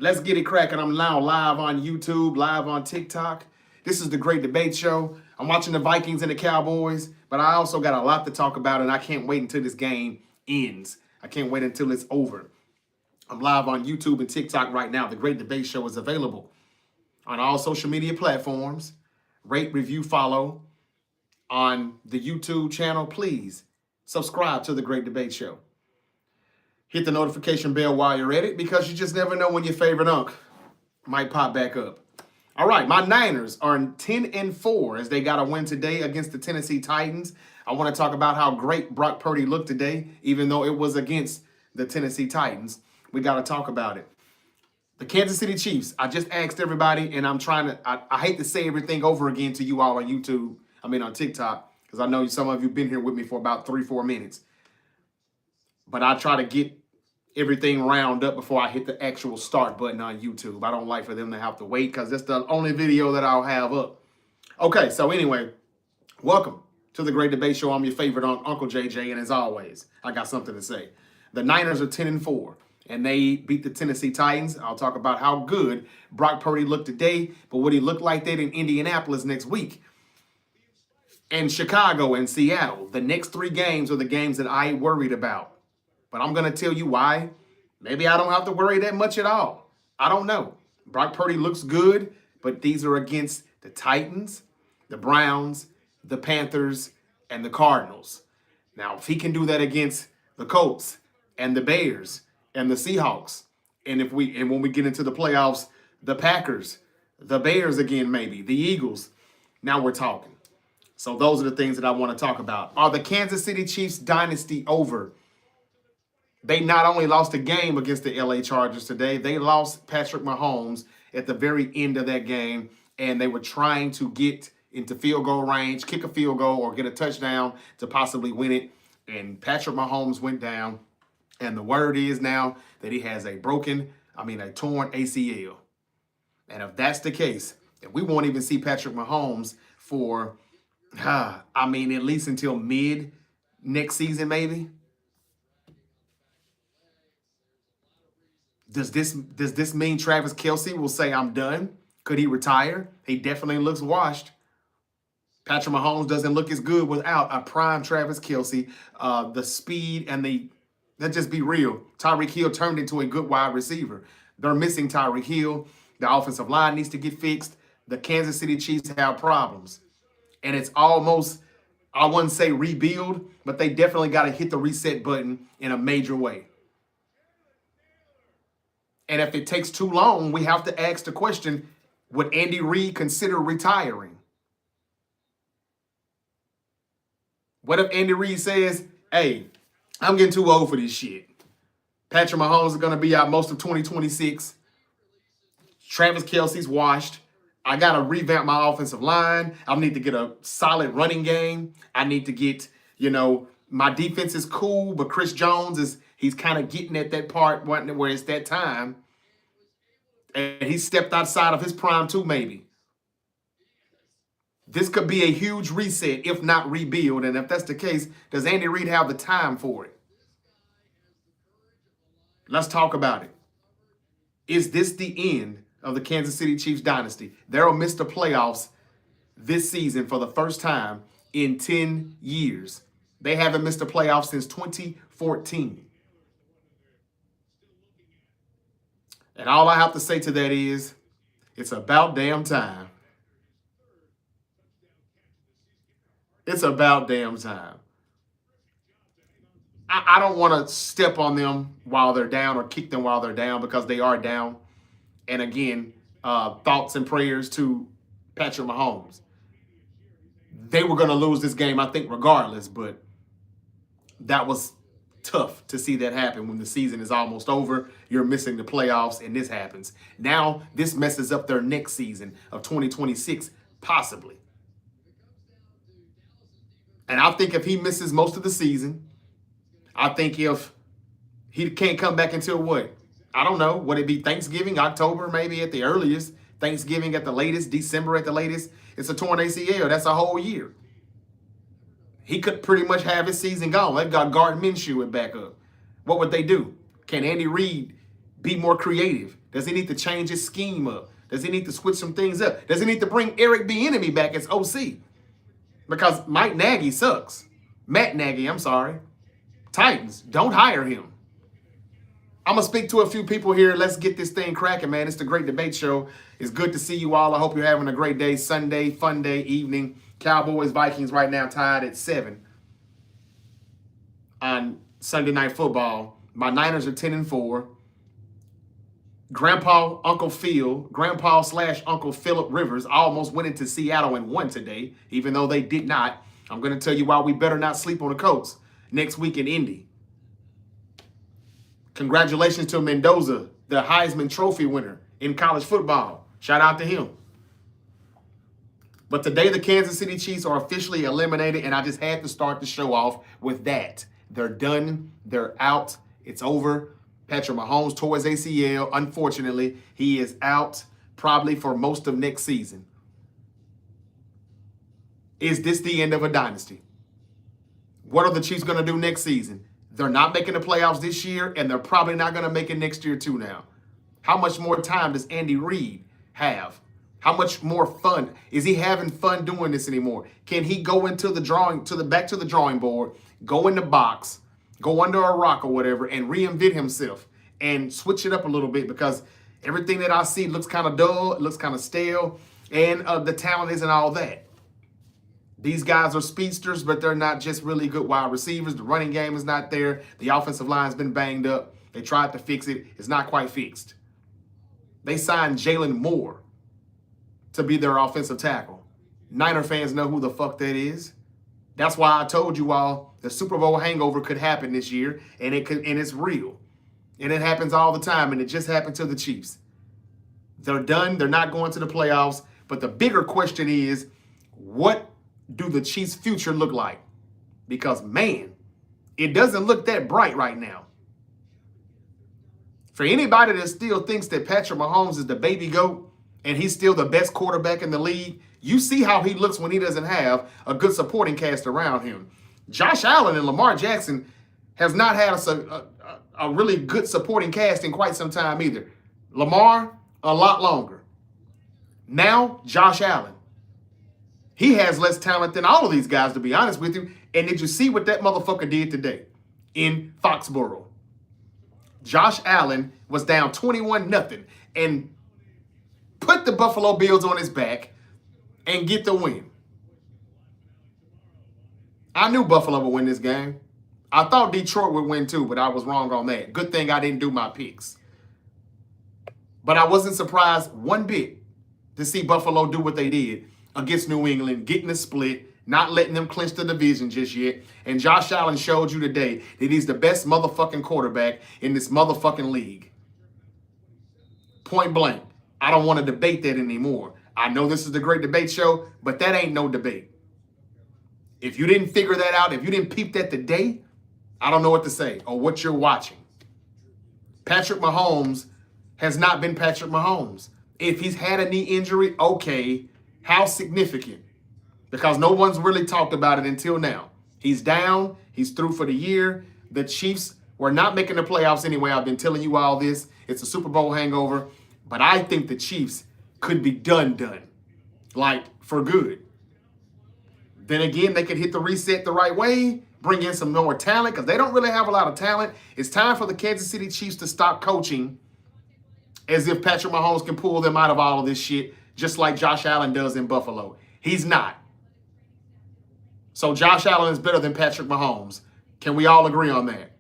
Let's get it cracking. I'm now live on YouTube, live on TikTok. This is the Great Debate Show. I'm watching the Vikings and the Cowboys, but I also got a lot to talk about, and I can't wait until this game ends. I can't wait until it's over. I'm live on YouTube and TikTok right now. The Great Debate Show is available on all social media platforms. Rate, review, follow on the YouTube channel. Please subscribe to the Great Debate Show. Hit the notification bell while you're at it, because you just never know when your favorite unk might pop back up. All right, my Niners are 10-4 as they got a win today against the Tennessee Titans. I want to talk about how great Brock Purdy looked today, even though it was against the Tennessee Titans. We got to talk about it. The Kansas City Chiefs, I just asked everybody, and I hate to say everything over again to you all on YouTube, on TikTok, because I know some of you have been here with me for about 3-4 minutes. But I try to get everything round up before I hit the actual start button on YouTube. I don't like for them to have to wait, because that's the only video that I'll have up. Okay, so anyway, welcome to the Great Debate Show. I'm your favorite Uncle JJ, and as always, I got something to say. The Niners are 10-4, and they beat the Tennessee Titans. I'll talk about how good Brock Purdy looked today, but would he look like that in Indianapolis next week? And Chicago and Seattle, the next 3 games are the games that I worried about. But I'm going to tell you why. Maybe I don't have to worry that much at all. I don't know. Brock Purdy looks good, but these are against the Titans, the Browns, the Panthers, and the Cardinals. Now, if he can do that against the Colts and the Bears and the Seahawks, and when we get into the playoffs, the Packers, the Bears again, maybe, the Eagles, now we're talking. So those are the things that I want to talk about. Are the Kansas City Chiefs dynasty over? They not only lost a game against the LA Chargers today, they lost Patrick Mahomes at the very end of that game, and they were trying to get into field goal range, kick a field goal, or get a touchdown to possibly win it. And Patrick Mahomes went down, and the word is now that he has a torn ACL. And if that's the case, then we won't even see Patrick Mahomes for, at least until mid next season, maybe. Does this mean Travis Kelce will say, I'm done? Could he retire? He definitely looks washed. Patrick Mahomes doesn't look as good without a prime Travis Kelce. The speed and let's just be real, Tyreek Hill turned into a good wide receiver. They're missing Tyreek Hill. The offensive line needs to get fixed. The Kansas City Chiefs have problems. And it's almost, I wouldn't say rebuild, but they definitely got to hit the reset button in a major way. And if it takes too long, we have to ask the question, would Andy Reid consider retiring? What if Andy Reid says, hey, I'm getting too old for this shit. Patrick Mahomes is going to be out most of 2026. Travis Kelce's washed. I got to revamp my offensive line. I need to get a solid running game. I need to get, my defense is cool, but Chris Jones he's kind of getting at that part where it's that time. And he stepped outside of his prime too, maybe. This could be a huge reset, if not rebuild. And if that's the case, does Andy Reid have the time for it? Let's talk about it. Is this the end of the Kansas City Chiefs dynasty? They'll miss the playoffs this season for the first time in 10 years. They haven't missed the playoffs since 2014. And all I have to say to that is, it's about damn time. It's about damn time. I don't want to step on them while they're down or kick them while they're down, because they are down. And again, thoughts and prayers to Patrick Mahomes. They were going to lose this game, I think, regardless, but that was tough to see that happen when the season is almost over. You're missing the playoffs, and this happens. Now, this messes up their next season of 2026, possibly. And I think if he misses most of the season, I think if he can't come back until what? I don't know. Would it be Thanksgiving, October, maybe at the earliest? Thanksgiving at the latest, December at the latest? It's a torn ACL. That's a whole year. He could pretty much have his season gone. They've got Gardner Minshew at backup. What would they do? Can Andy Reid be more creative? Does he need to change his scheme up? Does he need to switch some things up? Does he need to bring Eric Bieniemy back as OC? Because Mike Nagy sucks. Matt Nagy, I'm sorry. Titans, don't hire him. I'm going to speak to a few people here. Let's get this thing cracking, man. It's the Great Debate Show. It's good to see you all. I hope you're having a great day. Sunday, fun day, evening. Cowboys, Vikings right now tied at 7 on Sunday Night Football. My Niners are 10-4. Grandpa/Uncle Philip Rivers almost went into Seattle and won today, even though they did not. I'm going to tell you why we better not sleep on the Colts next week in Indy. Congratulations to Mendoza, the Heisman Trophy winner in college football. Shout out to him. But today the Kansas City Chiefs are officially eliminated, and I just had to start the show off with that. They're done. They're out. It's over. Patrick Mahomes tore his ACL. Unfortunately, he is out probably for most of next season. Is this the end of a dynasty? What are the Chiefs going to do next season? They're not making the playoffs this year, and they're probably not going to make it next year too now. How much more time does Andy Reid have? How much more fun? Is he having fun doing this anymore? Can he go into back to the drawing board, go in the box, go under a rock or whatever, and reinvent himself and switch it up a little bit? Because everything that I see looks kind of dull, it looks kind of stale, and the talent isn't all that. These guys are speedsters, but they're not just really good wide receivers. The running game is not there. The offensive line's been banged up. They tried to fix it. It's not quite fixed. They signed Jalen Moore to be their offensive tackle. Niner fans know who the fuck that is. That's why I told you all the Super Bowl hangover could happen this year, and it's real. And it happens all the time, and it just happened to the Chiefs. They're done. They're not going to the playoffs. But the bigger question is, what do the Chiefs' future look like? Because, man, it doesn't look that bright right now. For anybody that still thinks that Patrick Mahomes is the baby goat and he's still the best quarterback in the league, you see how he looks when he doesn't have a good supporting cast around him. Josh Allen and Lamar Jackson has not had a really good supporting cast in quite some time either. Lamar, a lot longer. Now, Josh Allen. He has less talent than all of these guys, to be honest with you. And did you see what that motherfucker did today in Foxborough? Josh Allen was down 21-0 and put the Buffalo Bills on his back and get the win. I knew Buffalo would win this game. I thought Detroit would win too, but I was wrong on that. Good thing I didn't do my picks. But I wasn't surprised one bit to see Buffalo do what they did against New England, getting a split, not letting them clinch the division just yet. And Josh Allen showed you today that he's the best motherfucking quarterback in this motherfucking league. Point blank. I don't want to debate that anymore. I know this is the Great Debate Show, but that ain't no debate. If you didn't figure that out, if you didn't peep that today, I don't know what to say or what you're watching. Patrick Mahomes has not been Patrick Mahomes. If he's had a knee injury, okay. How significant? Because no one's really talked about it until now. He's down. He's through for the year. The Chiefs were not making the playoffs anyway. I've been telling you all this. It's a Super Bowl hangover. But I think the Chiefs could be done. Like, for good. Then again, they could hit the reset the right way, bring in some more talent, because they don't really have a lot of talent. It's time for the Kansas City Chiefs to stop coaching as if Patrick Mahomes can pull them out of all of this shit, just like Josh Allen does in Buffalo. He's not. So Josh Allen is better than Patrick Mahomes. Can we all agree on that?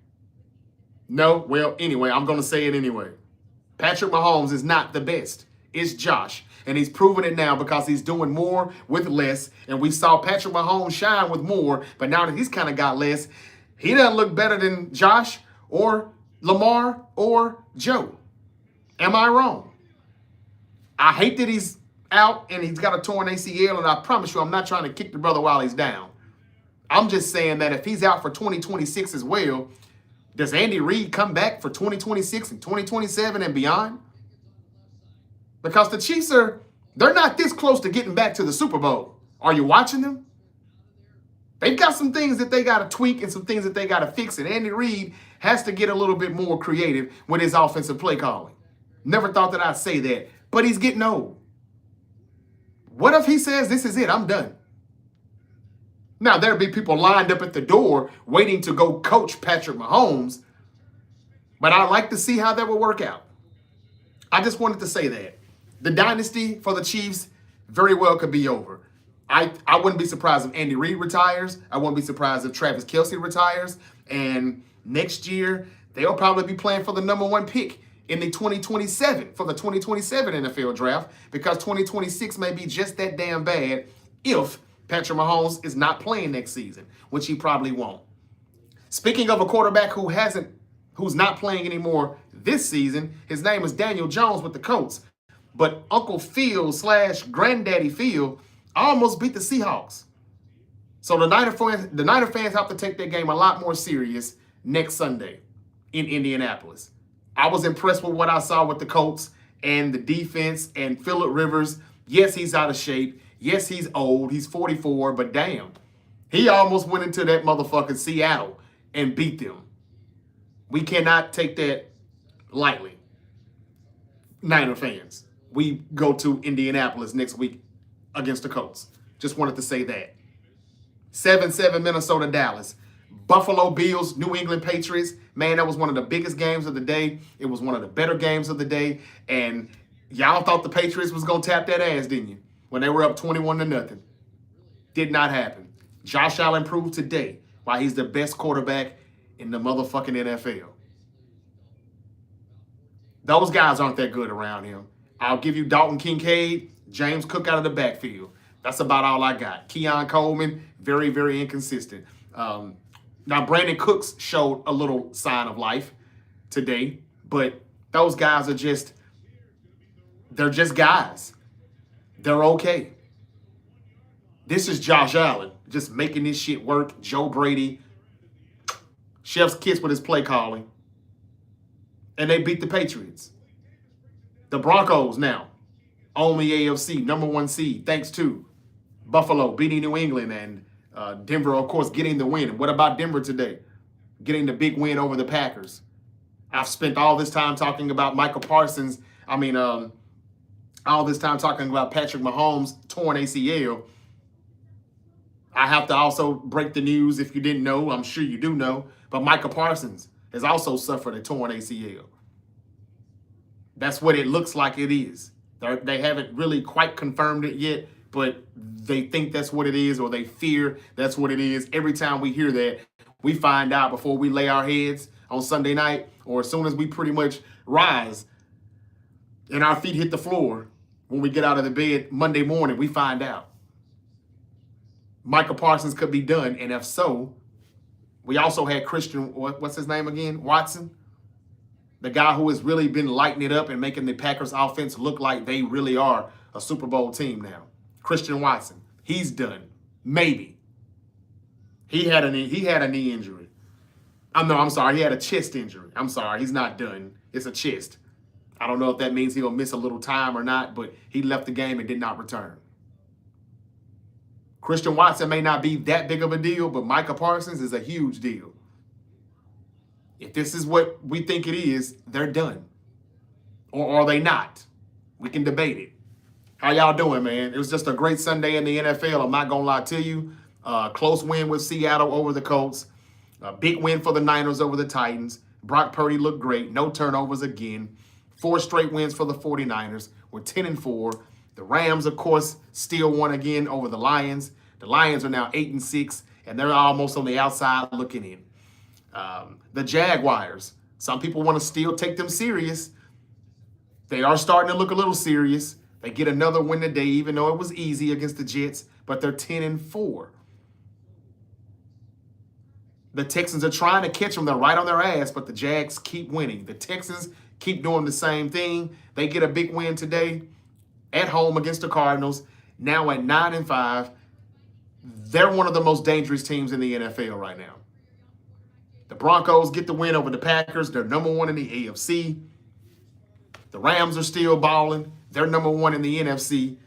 No? Well, anyway, I'm going to say it anyway. Patrick Mahomes is not the best. It's Josh. And he's proven it now because he's doing more with less. And we saw Patrick Mahomes shine with more. But now that he's kind of got less, he doesn't look better than Josh or Lamar or Joe. Am I wrong? I hate that he's out and he's got a torn ACL, and I promise you I'm not trying to kick the brother while he's down. I'm just saying that if he's out for 2026 as well, does Andy Reid come back for 2026 and 2027 and beyond? Because the Chiefs they're not this close to getting back to the Super Bowl. Are you watching them? They've got some things that they got to tweak and some things that they got to fix, and Andy Reid has to get a little bit more creative with his offensive play calling. Never thought that I'd say that, but he's getting old. What if he says, this is it, I'm done? Now, there'll be people lined up at the door waiting to go coach Patrick Mahomes, but I'd like to see how that will work out. I just wanted to say that. The dynasty for the Chiefs very well could be over. I wouldn't be surprised if Andy Reid retires. I wouldn't be surprised if Travis Kelce retires. And next year, they'll probably be playing for the #1 pick in the 2027, for the 2027 NFL draft, because 2026 may be just that damn bad if Patrick Mahomes is not playing next season, which he probably won't. Speaking of a quarterback who's not playing anymore this season, his name is Daniel Jones with the Colts. But Uncle Phil / Granddaddy Phil almost beat the Seahawks. So the Niner fans have to take their game a lot more serious next Sunday in Indianapolis. I was impressed with what I saw with the Colts and the defense and Phillip Rivers. Yes, he's out of shape. Yes, he's old. He's 44, but damn, he almost went into that motherfucking Seattle and beat them. We cannot take that lightly. Niner fans, we go to Indianapolis next week against the Colts. Just wanted to say that. 7-7 Minnesota, Dallas. Buffalo Bills, New England Patriots. Man, that was one of the biggest games of the day. It was one of the better games of the day. And y'all thought the Patriots was going to tap that ass, didn't you? When they were up 21-0. Did not happen. Josh Allen proved today why he's the best quarterback in the motherfucking NFL. Those guys aren't that good around him. I'll give you Dalton Kincaid, James Cook out of the backfield. That's about all I got. Keon Coleman, very, very inconsistent. Now, Brandon Cooks showed a little sign of life today, but those guys are they're just guys. They're okay. This is Josh Allen just making this shit work. Joe Brady, chef's kiss with his play calling. And they beat the Patriots. The Broncos now own the AFC, #1 seed, thanks to Buffalo beating New England and Denver, of course, getting the win. And what about Denver today? Getting the big win over the Packers. I've spent all this time talking about Michael Parsons. All this time talking about Patrick Mahomes' torn ACL. I have to also break the news if you didn't know. I'm sure you do know. But Michael Parsons has also suffered a torn ACL. That's what it looks like it is. They haven't really quite confirmed it yet, but they think that's what it is, or they fear that's what it is. Every time we hear that, we find out before we lay our heads on Sunday night, or as soon as we pretty much rise and our feet hit the floor when we get out of the bed Monday morning, we find out. Michael Parsons could be done, and if so, we also had Christian, what's his name again? Watson? The guy who has really been lighting it up and making the Packers offense look like they really are a Super Bowl team now. Christian Watson, he's done. Maybe. He had a knee injury. I'm sorry, he had a chest injury. I'm sorry, he's not done. It's a chest. I don't know if that means he'll miss a little time or not, but he left the game and did not return. Christian Watson may not be that big of a deal, but Micah Parsons is a huge deal. If this is what we think it is, they're done. Or are they not? We can debate it. How y'all doing, man? It was just a great Sunday in the NFL. I'm not going to lie to you. Close win with Seattle over the Colts. A big win for the Niners over the Titans. Brock Purdy looked great. No turnovers again. 4 straight wins for the 49ers. We're 10-4. The Rams, of course, still won again over the Lions. The Lions are now 8-6, and they're almost on the outside looking in. The Jaguars, some people want to still take them serious. They are starting to look a little serious. They get another win today, even though it was easy against the Jets, but they're 10-4. The Texans are trying to catch them. They're right on their ass, but the Jags keep winning. The Texans keep doing the same thing. They get a big win today at home against the Cardinals. Now at 9-5, they're one of the most dangerous teams in the NFL right now. The Broncos get the win over the Packers. They're #1 in the AFC. The Rams are still balling. They're #1 in the NFC.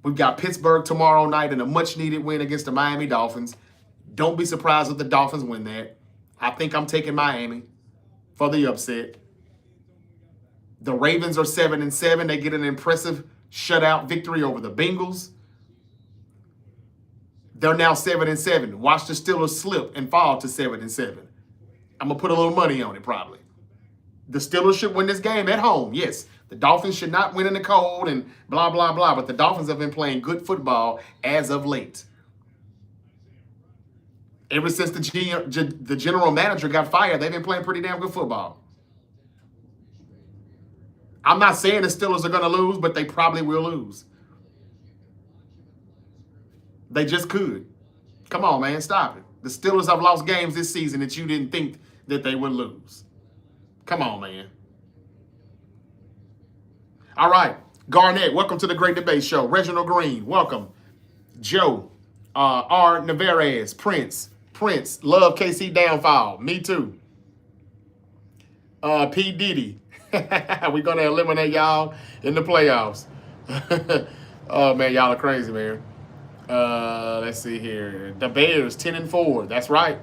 We've got Pittsburgh tomorrow night and a much-needed win against the Miami Dolphins. Don't be surprised if the Dolphins win that. I think I'm taking Miami for the upset. The Ravens are 7-7. They get an impressive shutout victory over the Bengals. They're now 7-7. Watch the Steelers slip and fall to 7-7. I'm going to put a little money on it probably. The Steelers should win this game at home. Yes, the Dolphins should not win in the cold and blah, blah, blah. But the Dolphins have been playing good football as of late. Ever since the general manager got fired, they've been playing pretty damn good football. I'm not saying the Steelers are going to lose, but they probably will lose. They just could. Come on, man, stop it. The Steelers have lost games this season that you didn't think that they would lose. Come on, man. All right. Garnett, welcome to the Great Debate Show. Reginald Green, welcome. Joe, R. Navarez, Prince, love KC downfall. Me too. P. Diddy. We're going to eliminate y'all in the playoffs. Oh, man, y'all are crazy, man. Let's see here. The Bears, 10-4. That's right.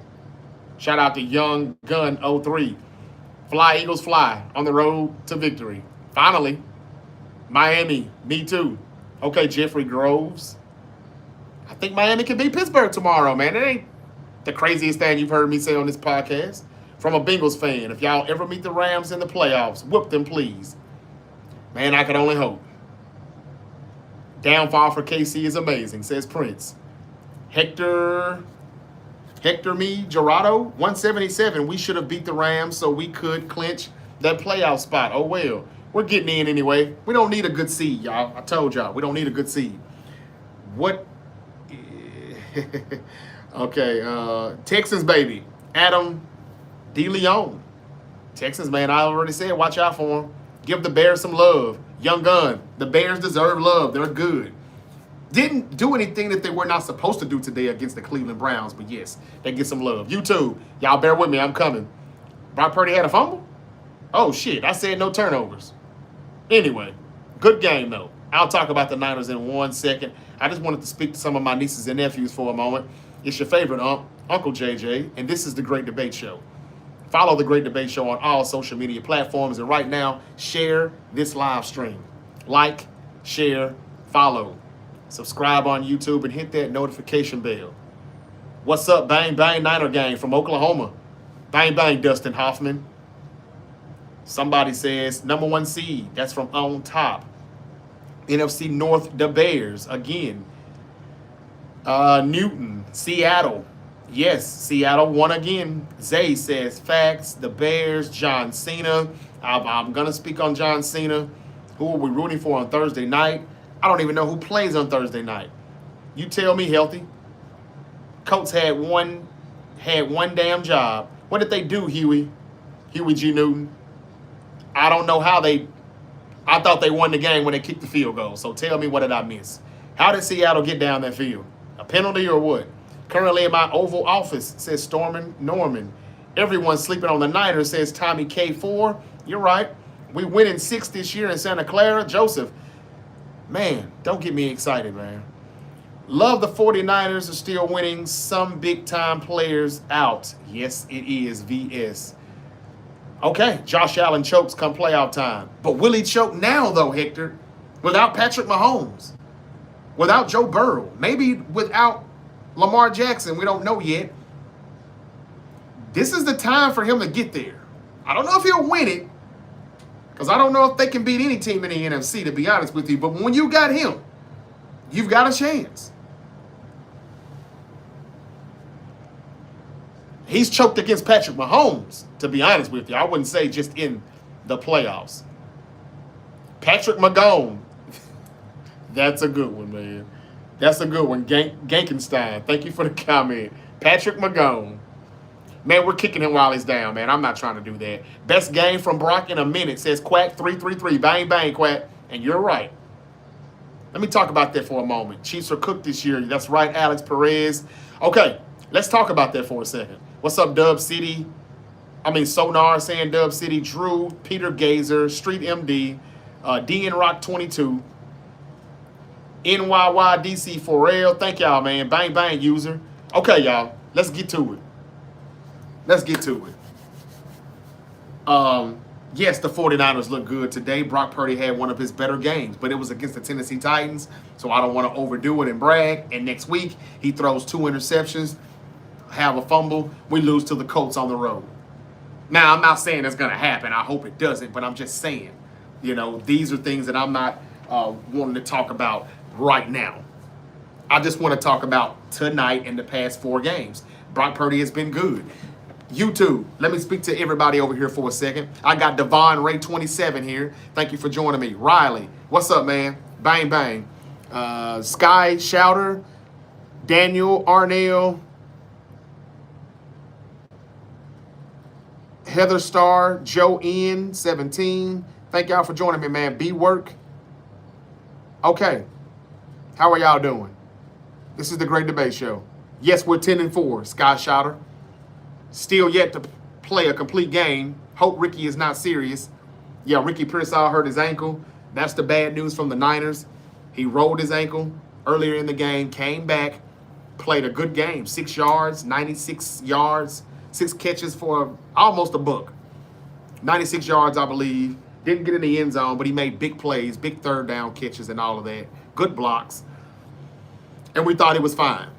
Shout out to Young Gun 03. Fly, Eagles, fly on the road to victory. Finally. Miami, me too. Okay, Jeffrey Groves. I think Miami can beat Pittsburgh tomorrow, man. It ain't the craziest thing you've heard me say on this podcast. From a Bengals fan, if y'all ever meet the Rams in the playoffs, whoop them, please. Man, I can only hope. Downfall for KC is amazing, says Prince. Hector me, Gerardo, 177. We should have beat the Rams so we could clinch that playoff spot. Oh, well. We're getting in anyway. We don't need a good seed, y'all. I told y'all, we don't need a good seed. What? Okay, Texans, baby. Adam DeLeon. Texans, man, I already said, watch out for them. Give the Bears some love. Young Gun, the Bears deserve love. They're good. Didn't do anything that they were not supposed to do today against the Cleveland Browns, but yes, they get some love. YouTube, y'all bear with me, I'm coming. Brock Purdy had a fumble? Oh, shit, I said no turnovers. Anyway, good game, though. I'll talk about the Niners in 1 second. I just wanted to speak to some of my nieces and nephews for a moment. It's your favorite Uncle JJ, and this is The Great Debate Show. Follow The Great Debate Show on all social media platforms. And right now, share this live stream. Like, share, follow. Subscribe on YouTube and hit that notification bell. What's up, Bang Bang Niner Gang from Oklahoma? Bang Bang, Dustin Hoffman. Somebody says, #1 seed. That's from on top. NFC North, the Bears. Again. Newton, Seattle. Yes, Seattle won again. Zay says facts. The Bears, John Cena. I'm going to speak on John Cena. Who are we rooting for on Thursday night? I don't even know who plays on Thursday night. You tell me, Healthy. Colts had one damn job. What did they do, Huey? Huey G. Newton. I don't know how I thought they won the game when they kicked the field goal. So tell me, what did I miss? How did Seattle get down that field? A penalty or what? Currently in my Oval Office, says Stormin Norman. Everyone sleeping on the Niners, says Tommy K4. You're right. We win in 6 this year in Santa Clara. Joseph, man, don't get me excited, man. Love the 49ers are still winning. Some big-time players out. Yes, it is, VS. Okay, Josh Allen chokes come playoff time. But will he choke now, though, Hector? Without Patrick Mahomes. Without Joe Burrow. Maybe without Lamar Jackson, we don't know yet. This is the time for him to get there. I don't know if he'll win it, because I don't know if they can beat any team in the NFC, to be honest with you. But when you got him, you've got a chance. He's choked against Patrick Mahomes, to be honest with you. I wouldn't say just in the playoffs. Patrick Magone. That's a good one, man. That's a good one. Gankenstein, thank you for the comment. Patrick Magone. Man, we're kicking him while he's down, man. I'm not trying to do that. Best game from Brock in a minute, says Quack 333. Bang, bang, Quack. And you're right. Let me talk about that for a moment. Chiefs are cooked this year. That's right, Alex Perez. Okay, let's talk about that for a second. What's up, Dub City? Sonar saying Dub City. Drew, Peter Gazer, Street MD, DN Rock 22. NYYDC for real. Thank y'all, man. Bang, bang, user. Okay, y'all. Let's get to it. Yes, the 49ers look good today. Brock Purdy had one of his better games, but it was against the Tennessee Titans, so I don't want to overdo it and brag. And next week, he throws 2 interceptions, have a fumble. We lose to the Colts on the road. Now, I'm not saying it's going to happen. I hope it doesn't, but I'm just saying, these are things that I'm not wanting to talk about right now. I just want to talk about tonight and the past 4 games. Brock Purdy has been good. YouTube, let me speak to everybody over here for a second. I got Devon Ray 27 here. Thank you for joining me. Riley, what's up, man? Bang, bang. Sky Shouter, Daniel Arnell, Heather Star, Joe N 17. Thank y'all for joining me, man. B Work. Okay. How are y'all doing? This is the Great Debate Show. Yes, we're 10-4, Sky Shouter. Still yet to play a complete game. Hope Ricky is not serious. Yeah, Ricky Pearsall hurt his ankle. That's the bad news from the Niners. He rolled his ankle earlier in the game, came back, played a good game. 6 yards, 96 yards, 6 catches for almost a buck. 96 yards, I believe. Didn't get in the end zone, but he made big plays, big third down catches and all of that. Good blocks. And we thought he was fine.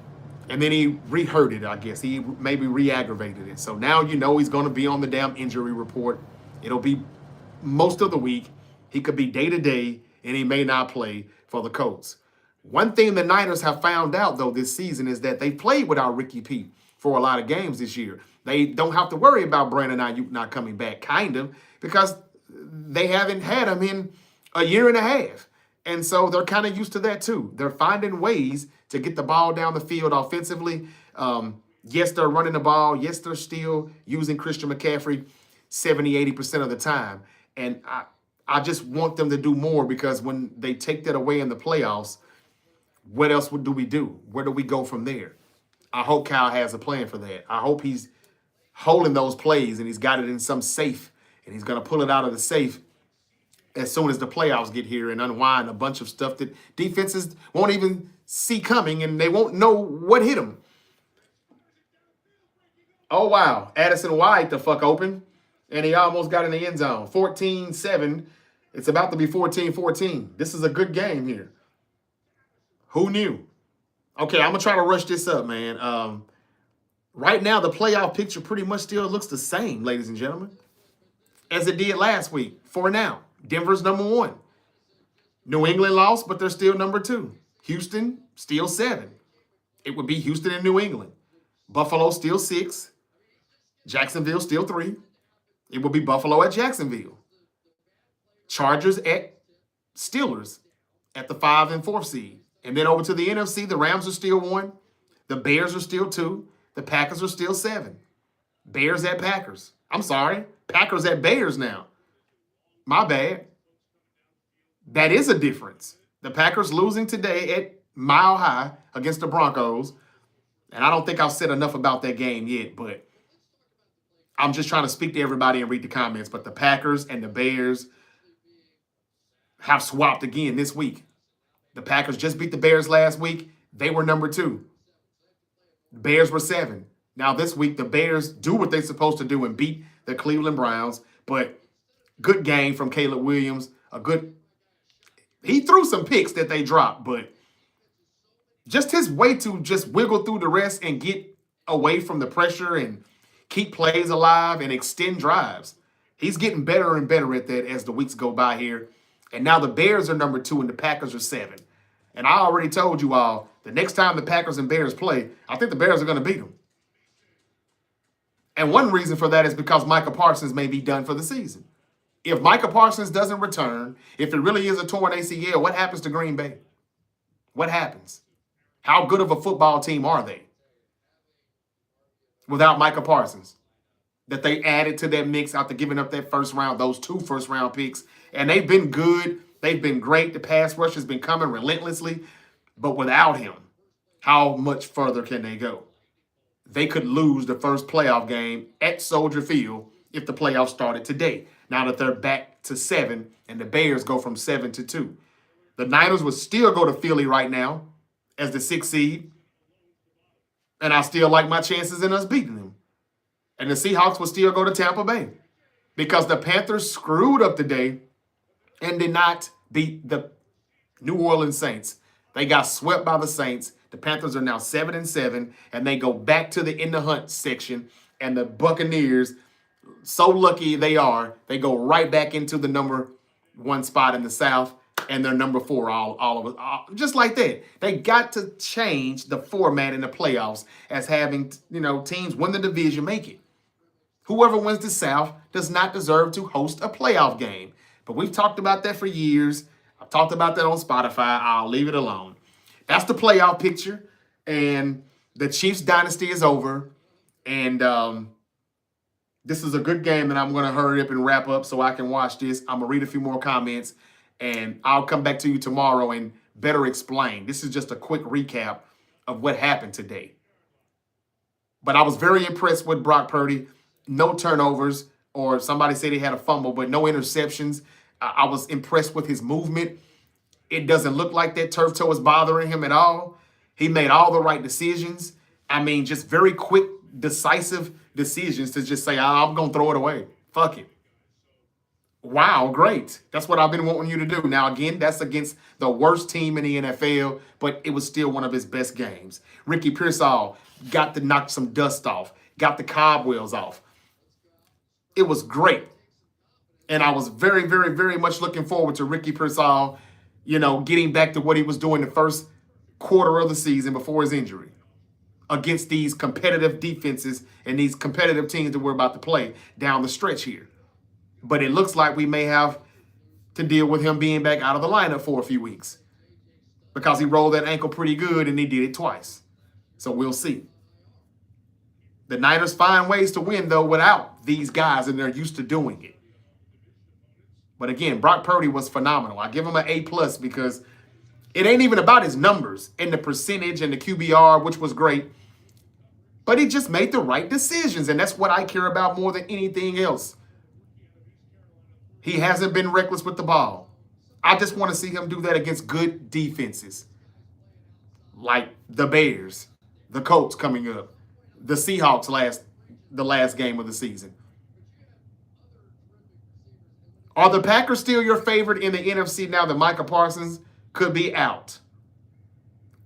And then he re-hurt it, I guess. He maybe re-aggravated it. So now he's going to be on the damn injury report. It'll be most of the week. He could be day-to-day, and he may not play for the Colts. One thing the Niners have found out, though, this season is that they played without Ricky P for a lot of games this year. They don't have to worry about Brandon Ayuk not coming back, kind of, because they haven't had him in a year and a half. And so they're kind of used to that, too. They're finding ways to get the ball down the field offensively. Yes, they're running the ball. Yes, they're still using Christian McCaffrey 70-80% of the time. And I just want them to do more, because when they take that away in the playoffs, what else do we do? Where do we go from there? I hope Kyle has a plan for that. I hope he's holding those plays and he's got it in some safe, and he's going to pull it out of the safe as soon as the playoffs get here and unwind a bunch of stuff that defenses won't even see coming, and they won't know what hit them. Oh, wow. Addison White the fuck open, and he almost got in the end zone. 14-7. It's about to be 14-14. This is a good game here. Who knew? Okay, I'm going to try to rush this up, man. Right now, the playoff picture pretty much still looks the same, ladies and gentlemen, as it did last week. For now, Denver's number 1. New England lost, but they're still number 2. Houston, still 7. It would be Houston and New England. Buffalo, still 6. Jacksonville, still 3. It would be Buffalo at Jacksonville. Chargers at Steelers at the 5 and 4th seed. And then over to the NFC, the Rams are still 1. The Bears are still 2. The Packers are still 7. Bears at Packers. I'm sorry. Packers at Bears now. My bad. That is a difference. The Packers losing today at Mile High against the Broncos. And I don't think I've said enough about that game yet, but I'm just trying to speak to everybody and read the comments. But the Packers and the Bears have swapped again this week. The Packers just beat the Bears last week. They were number 2. The Bears were 7. Now this week, the Bears do what they're supposed to do and beat the Cleveland Browns. But good game from Caleb Williams. He threw some picks that they dropped, but just his way to just wiggle through the rest and get away from the pressure and keep plays alive and extend drives. He's getting better and better at that as the weeks go by here. And now the Bears are number 2 and the Packers are 7. And I already told you all, the next time the Packers and Bears play, I think the Bears are going to beat them. And one reason for that is because Micah Parsons may be done for the season. If Micah Parsons doesn't return, if it really is a torn ACL, what happens to Green Bay? What happens? How good of a football team are they without Micah Parsons that they added to that mix after giving up that first round, those 2 first-round picks? And they've been good. They've been great. The pass rush has been coming relentlessly. But without him, how much further can they go? They could lose the first playoff game at Soldier Field if the playoffs started today. Now that they're back to 7 and the Bears go from 7 to 2. The Niners would still go to Philly right now as the 6th seed. And I still like my chances in us beating them. And the Seahawks would still go to Tampa Bay. because the Panthers screwed up today and did not beat the New Orleans Saints. They got swept by the Saints. The Panthers are now 7-7, and they go back to the in the hunt section. And the Buccaneers, so lucky they are, they go right back into the number 1 spot in the South, and they're number 4 all of it, just like that. They got to change the format in the playoffs as having teams win the division, make it. Whoever wins the South does not deserve to host a playoff game. But we've talked about that for years. I've talked about that on Spotify. I'll leave it alone. That's the playoff picture. And the Chiefs dynasty is over. And this is a good game that I'm going to hurry up and wrap up so I can watch this. I'm going to read a few more comments. And I'll come back to you tomorrow and better explain. This is just a quick recap of what happened today. But I was very impressed with Brock Purdy. No turnovers, or somebody said he had a fumble, but no interceptions. I was impressed with his movement. It doesn't look like that turf toe is bothering him at all. He made all the right decisions. I mean, just very quick, decisive decisions to just say, I'm going to throw it away. Fuck it. Wow, great. That's what I've been wanting you to do. Now, again, that's against the worst team in the NFL, but it was still one of his best games. Ricky Pearsall got to knock some dust off, got the cobwebs off. It was great. And I was very, very, very much looking forward to Ricky Pearsall, getting back to what he was doing the first quarter of the season before his injury against these competitive defenses and these competitive teams that we're about to play down the stretch here. But it looks like we may have to deal with him being back out of the lineup for a few weeks because he rolled that ankle pretty good and he did it twice. So we'll see. The Niners find ways to win, though, without these guys, and they're used to doing it. But again, Brock Purdy was phenomenal. I give him an A+ because it ain't even about his numbers and the percentage and the QBR, which was great. But he just made the right decisions, and that's what I care about more than anything else. He hasn't been reckless with the ball. I just want to see him do that against good defenses, like the Bears, the Colts coming up, the Seahawks the last game of the season. Are the Packers still your favorite in the NFC now that Micah Parsons could be out?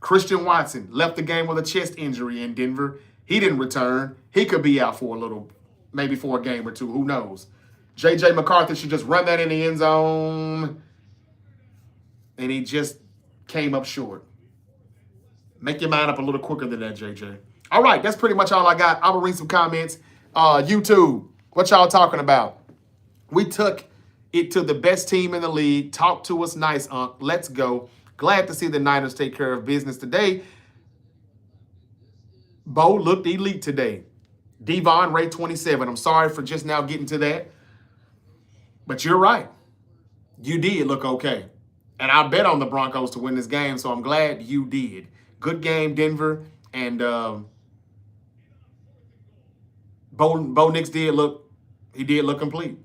Christian Watson left the game with a chest injury in Denver. He didn't return. He could be out for a little, maybe for a game or two. Who knows? J.J. McCarthy should just run that in the end zone. And he just came up short. Make your mind up a little quicker than that, J.J. All right, that's pretty much all I got. I'm going to read some comments. YouTube, what y'all talking about? We took it to the best team in the league. Talk to us nice, Unc. Let's go. Glad to see the Niners take care of business today. Bo looked elite today. Devon Ray 27. I'm sorry for just now getting to that. But you're right. You did look okay. And I bet on the Broncos to win this game, so I'm glad you did. Good game, Denver. And Bo Nix did look complete.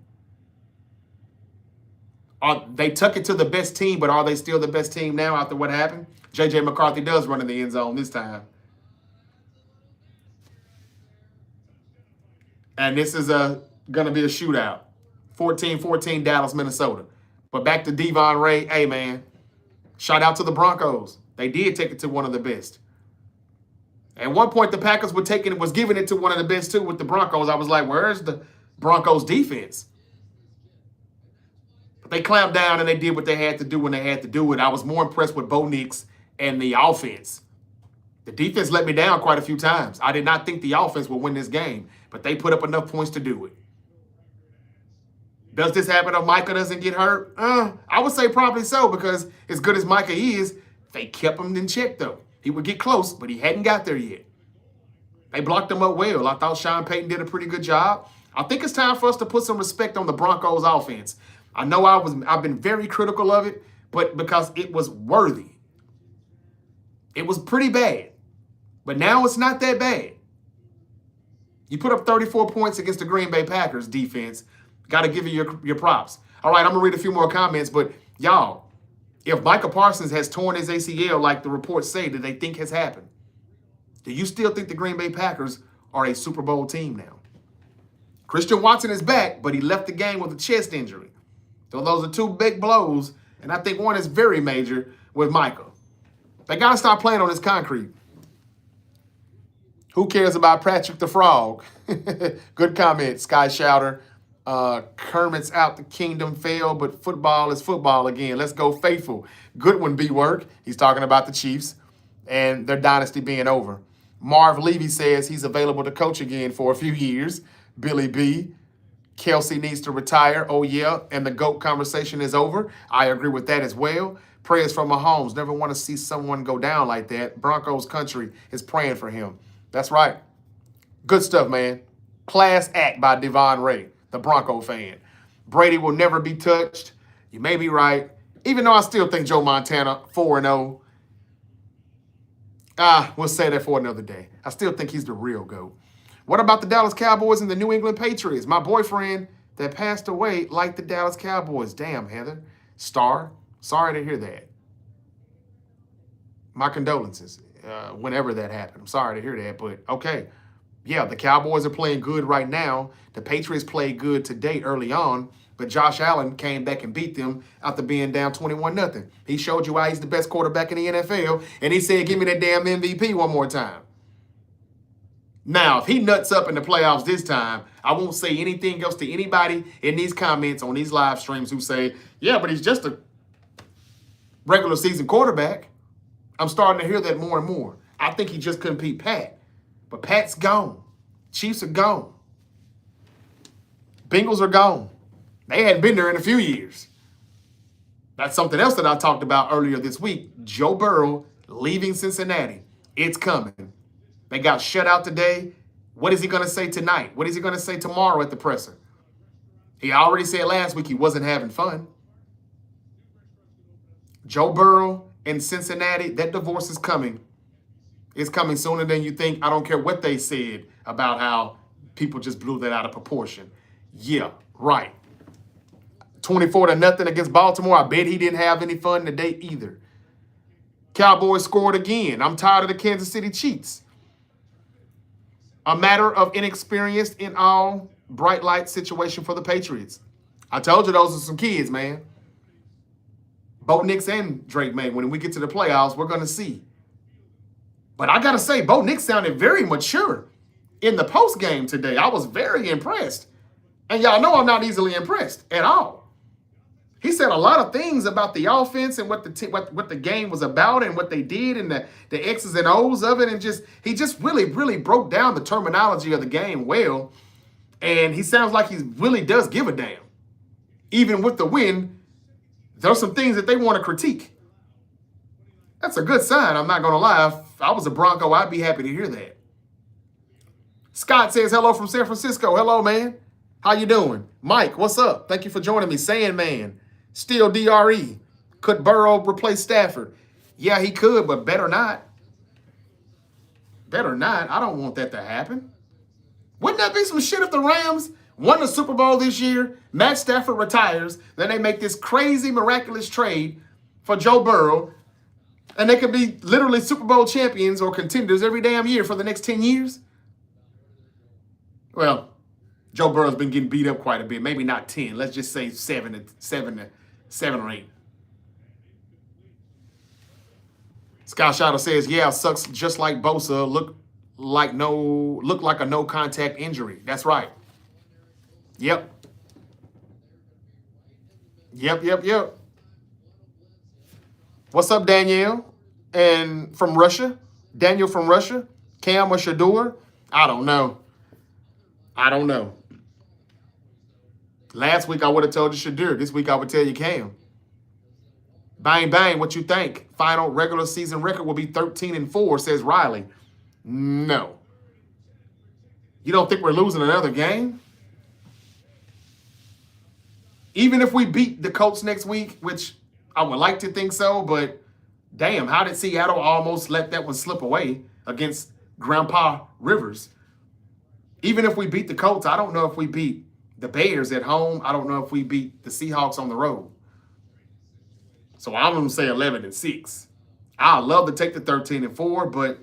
They took it to the best team, but are they still the best team now after what happened? J.J. McCarthy does run in the end zone this time. And this is going to be a shootout. 14-14 Dallas, Minnesota. But back to Devon Ray. Hey, man, shout out to the Broncos. They did take it to one of the best. At one point, the Packers was giving it to one of the best, too, with the Broncos. I was like, where's the Broncos defense? But they clamped down and they did what they had to do when they had to do it. I was more impressed with Bo Nix and the offense. The defense let me down quite a few times. I did not think the offense would win this game, but they put up enough points to do it. Does this happen if Micah doesn't get hurt? I would say probably so, because as good as Micah is, they kept him in check, though. He would get close, but he hadn't got there yet. They blocked him up well. I thought Sean Payton did a pretty good job. I think it's time for us to put some respect on the Broncos offense. I know I've been very critical of it, but because it was worthy. It was pretty bad, but now it's not that bad. You put up 34 points against the Green Bay Packers defense. Got to give you your props. All right, I'm going to read a few more comments, but y'all, if Micah Parsons has torn his ACL like the reports say that they think has happened, do you still think the Green Bay Packers are a Super Bowl team now? Christian Watson is back, but he left the game with a chest injury. So those are two big blows, and I think one is very major with Michael. They got to stop playing on this concrete. Who cares about Patrick the Frog? Good comment, Sky Shouter. Kermit's out, the kingdom fell, but football is football again. Let's go faithful. Good one, B-Work. He's talking about the Chiefs and their dynasty being over. Marv Levy says he's available to coach again for a few years. Billy B. Kelsey needs to retire. Oh, yeah. And the GOAT conversation is over. I agree with that as well. Prayers for Mahomes. Never want to see someone go down like that. Broncos country is praying for him. That's right. Good stuff, man. Class act by Devon Ray, the Bronco fan. Brady will never be touched. You may be right. Even though I still think Joe Montana 4-0. We'll say that for another day. I still think he's the real GOAT. What about the Dallas Cowboys and the New England Patriots? My boyfriend that passed away liked the Dallas Cowboys. Damn, Heather. Star, sorry to hear that. My condolences whenever that happened. I'm sorry to hear that, but okay. Yeah, the Cowboys are playing good right now. The Patriots played good today early on, but Josh Allen came back and beat them after being down 21-0. He showed you why he's the best quarterback in the NFL, and he said, give me that damn MVP one more time. Now, if he nuts up in the playoffs this time, I won't say anything else to anybody in these comments on these live streams who say, yeah, but he's just a regular season quarterback. I'm starting to hear that more and more. I think he just couldn't beat Pat. But Pat's gone. Chiefs are gone. Bengals are gone. They hadn't been there in a few years. That's something else that I talked about earlier this week. Joe Burrow leaving Cincinnati. It's coming. They got shut out today. What is he going to say tonight? What is he going to say tomorrow at the presser? He already said last week he wasn't having fun. Joe Burrow in Cincinnati, that divorce is coming. It's coming sooner than you think. I don't care what they said about how people just blew that out of proportion. Yeah, right. 24-0 against Baltimore. I bet he didn't have any fun today either. Cowboys scored again. I'm tired of the Kansas City Chiefs. A matter of inexperience in all bright light situation for the Patriots. I told you those are some kids, man. Bo Nix and Drake May. When we get to the playoffs, we're going to see. But I got to say, Bo Nix sounded very mature in the post game today. I was very impressed. And y'all know I'm not easily impressed at all. He said a lot of things about the offense and what the game was about and what they did and the X's and O's of it. And he just really, really broke down the terminology of the game well. And he sounds like he really does give a damn. Even with the win, there's some things that they want to critique. That's a good sign. I'm not going to lie. If I was a Bronco, I'd be happy to hear that. Scott says hello from San Francisco. Hello, man. How you doing? Mike, what's up? Thank you for joining me. Sandman. Still DRE. Could Burrow replace Stafford? Yeah, he could, but better not. Better not. I don't want that to happen. Wouldn't that be some shit if the Rams won the Super Bowl this year, Matt Stafford retires, then they make this crazy, miraculous trade for Joe Burrow, and they could be literally Super Bowl champions or contenders every damn year for the next 10 years? Well, Joe Burrow's been getting beat up quite a bit. Maybe not 10. Let's just say 7 or 8. Scott Shadow says, yeah, sucks just like Bosa. Look like a no contact injury. That's right. Yep. What's up, Danielle? And from Russia? Daniel from Russia? Cam or Shador? I don't know. Last week I would have told you Shador. This week I would tell you Cam. Bang, bang, what you think? Final regular season record will be 13-4, says Riley. No. You don't think we're losing another game? Even if we beat the Colts next week, which I would like to think so, but damn, how did Seattle almost let that one slip away against Grandpa Rivers? Even if we beat the Colts, I don't know if we beat the Bears at home. I don't know if we beat the Seahawks on the road. So I'm going to say 11-6. I'd love to take the 13-4, but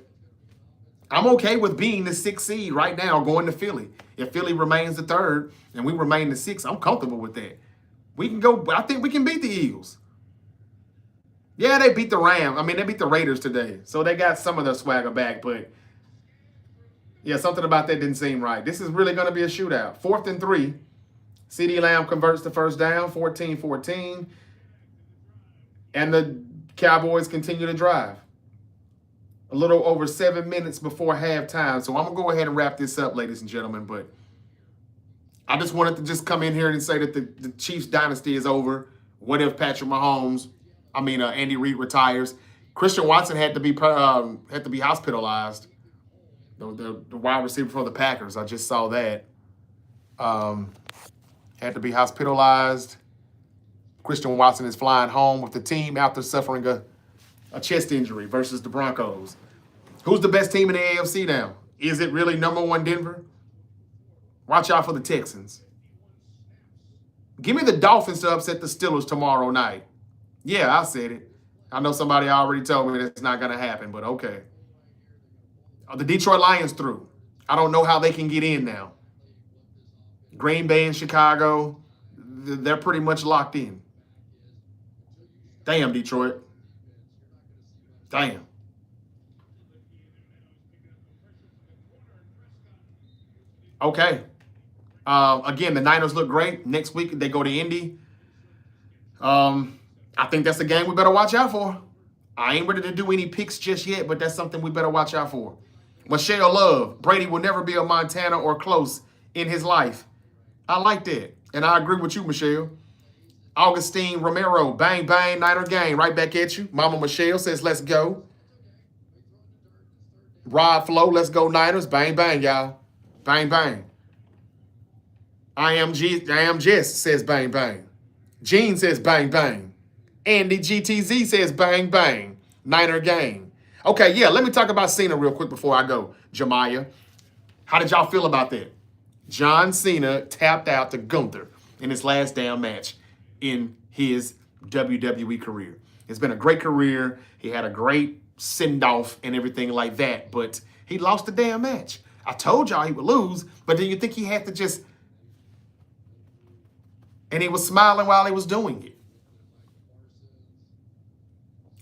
I'm okay with being the 6th seed right now going to Philly. If Philly remains the 3rd and we remain the 6th, I'm comfortable with that. We can go, I think we can beat the Eagles. Yeah, they beat the Rams. I mean, they beat the Raiders today. So they got some of their swagger back, but yeah, something about that didn't seem right. This is really going to be a shootout. 4th and 3. CeeDee Lamb converts the first down, 14-14. And the Cowboys continue to drive. A little over 7 minutes before halftime. So I'm going to go ahead and wrap this up, ladies and gentlemen. But I just wanted to just come in here and say that the Chiefs dynasty is over. What if Andy Reid retires? Christian Watson had to be hospitalized. The wide receiver for the Packers. I just saw that. Had to be hospitalized. Christian Watson is flying home with the team after suffering a chest injury versus the Broncos. Who's the best team in the AFC now? Is it really number 1 Denver? Watch out for the Texans. Give me the Dolphins to upset the Steelers tomorrow night. Yeah, I said it. I know somebody already told me that's not going to happen, but okay. The Detroit Lions through. I don't know how they can get in now. Green Bay and Chicago, they're pretty much locked in. Damn, Detroit. Damn. Okay. Again, the Niners look great. Next week, they go to Indy. I think that's a game we better watch out for. I ain't ready to do any picks just yet, but that's something we better watch out for. Michelle Love, Brady will never be a Montana or close in his life. I like that. And I agree with you, Michelle. Augustine Romero, bang, bang, Niner gang, right back at you. Mama Michelle says, let's go. Rod Flo, let's go Niners. Bang, bang, y'all. Bang, bang. I am Jess says bang, bang. Gene says bang, bang. Andy GTZ says bang, bang. Niner gang. Okay, yeah, let me talk about Cena real quick before I go. Jemiah, how did y'all feel about that? John Cena tapped out to Gunther in his last damn match in his WWE career. It's been a great career. He had a great send-off and everything like that, but he lost the damn match. I told y'all he would lose, but do you think he had to just... And he was smiling while he was doing it.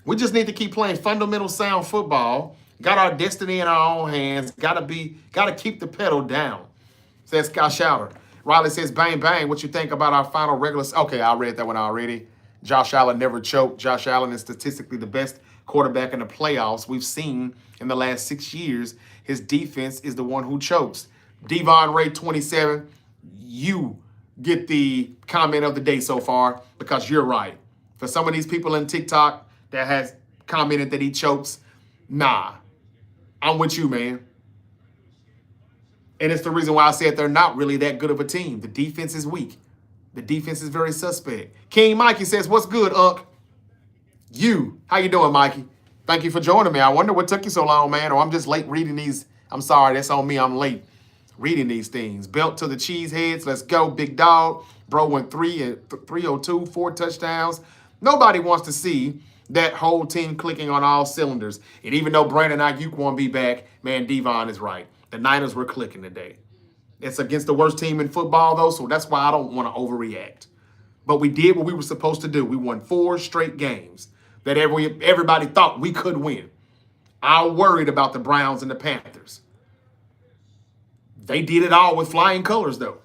We just need to keep playing fundamental sound football. Got our destiny in our own hands. Gotta keep the pedal down. Says Scott Shouter. Riley says, bang, bang. What you think about our final regular... Okay, I read that one already. Josh Allen never choked. Josh Allen is statistically the best quarterback in the playoffs we've seen in the last 6 years. His defense is the one who chokes. Devon Ray 27, you get the comment of the day so far because you're right. For some of these people in TikTok that has commented that he chokes, nah. I'm with you, man. And it's the reason why I said they're not really that good of a team. The defense is weak. The defense is very suspect. King Mikey says, what's good, Unc? How you doing, Mikey? Thank you for joining me. I wonder what took you so long, man, or I'm just late reading these. I'm sorry, that's on me. I'm late reading these things. Belt to the cheeseheads. Let's go, big dog. Bro went 302, 4 touchdowns. Nobody wants to see that whole team clicking on all cylinders. And even though Brandon Ayuk won't be back, man, Devon is right. The Niners were clicking today. It's against the worst team in football, though, so that's why I don't want to overreact. But we did what we were supposed to do. We won 4 straight games that everybody thought we could win. I worried about the Browns and the Panthers. They did it all with flying colors, though.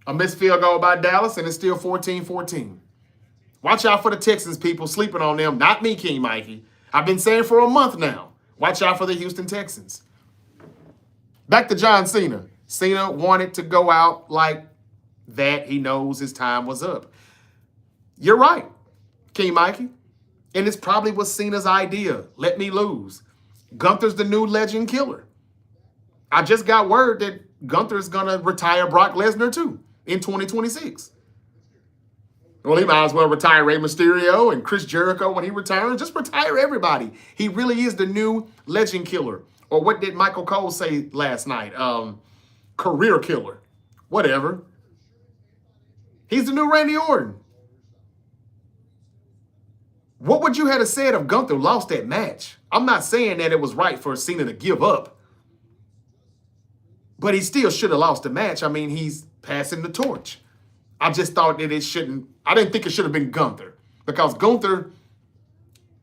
A missed field goal by Dallas, and it's still 14-14. Watch out for the Texans, people, sleeping on them. Not me, King Mikey. I've been saying for a month now. Watch out for the Houston Texans. Back to John Cena. Cena wanted to go out like that. He knows his time was up. You're right, King Mikey. And it's probably was Cena's idea. Let me lose. Gunther's the new legend killer. I just got word that Gunther's going to retire Brock Lesnar, too, in 2026. Well, he might as well retire Rey Mysterio and Chris Jericho when he retires. Just retire everybody. He really is the new legend killer. Or what did Michael Cole say last night? Career killer. Whatever. He's the new Randy Orton. What would you have said if Gunther lost that match? I'm not saying that it was right for Cena to give up, but he still should have lost the match. I mean, he's passing the torch. I just thought that I didn't think it should have been Gunther, because Gunther,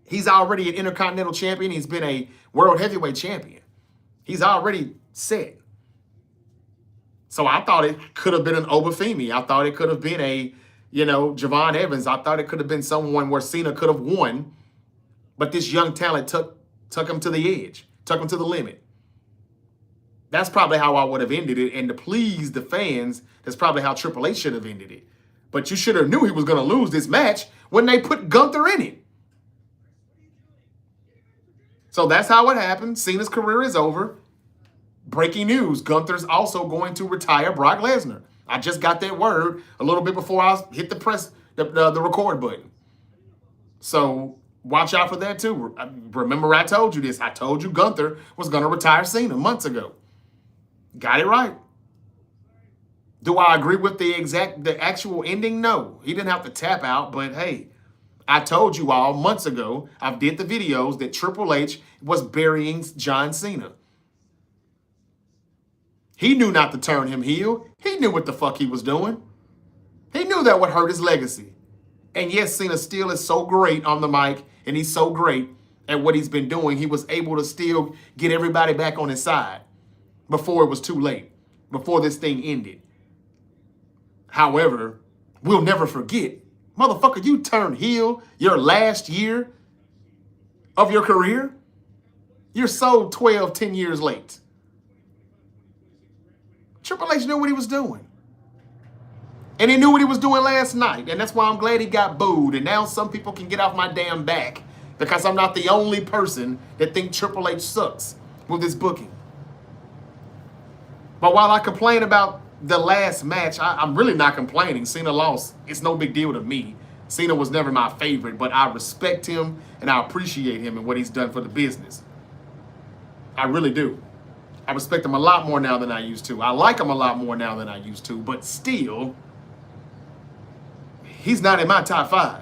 he's already an Intercontinental Champion. He's been a World Heavyweight Champion. He's already set. So I thought it could have been an Obafemi. I thought it could have been a, Javon Evans. I thought it could have been someone where Cena could have won, but this young talent took him to the edge, took him to the limit. That's probably how I would have ended it. And to please the fans, that's probably how Triple H should have ended it. But you should have knew he was going to lose this match when they put Gunther in it. So that's how it happened. Cena's career is over. Breaking news, Gunther's also going to retire Brock Lesnar. I just got that word a little bit before I hit the record button. So watch out for that too. Remember I told you this. I told you Gunther was going to retire Cena months ago. Got it right. Do I agree with the actual ending? No. He didn't have to tap out, but hey, I told you all months ago, I did the videos that Triple H was burying John Cena. He knew not to turn him heel. He knew what the fuck he was doing. He knew that would hurt his legacy. And yes, Cena still is so great on the mic, and he's so great at what he's been doing. He was able to still get everybody back on his side before it was too late, before this thing ended. However, we'll never forget, motherfucker, you turned heel your last year of your career. You're so 10 years late. Triple H knew what he was doing. And he knew what he was doing last night. And that's why I'm glad he got booed. And now some people can get off my damn back, because I'm not the only person that think Triple H sucks with this booking. But while I complain about the last match, I'm really not complaining. Cena lost. It's no big deal to me. Cena was never my favorite, but I respect him and I appreciate him and what he's done for the business. I really do. I respect him a lot more now than I used to. I like him a lot more now than I used to, but still, he's not in my top 5.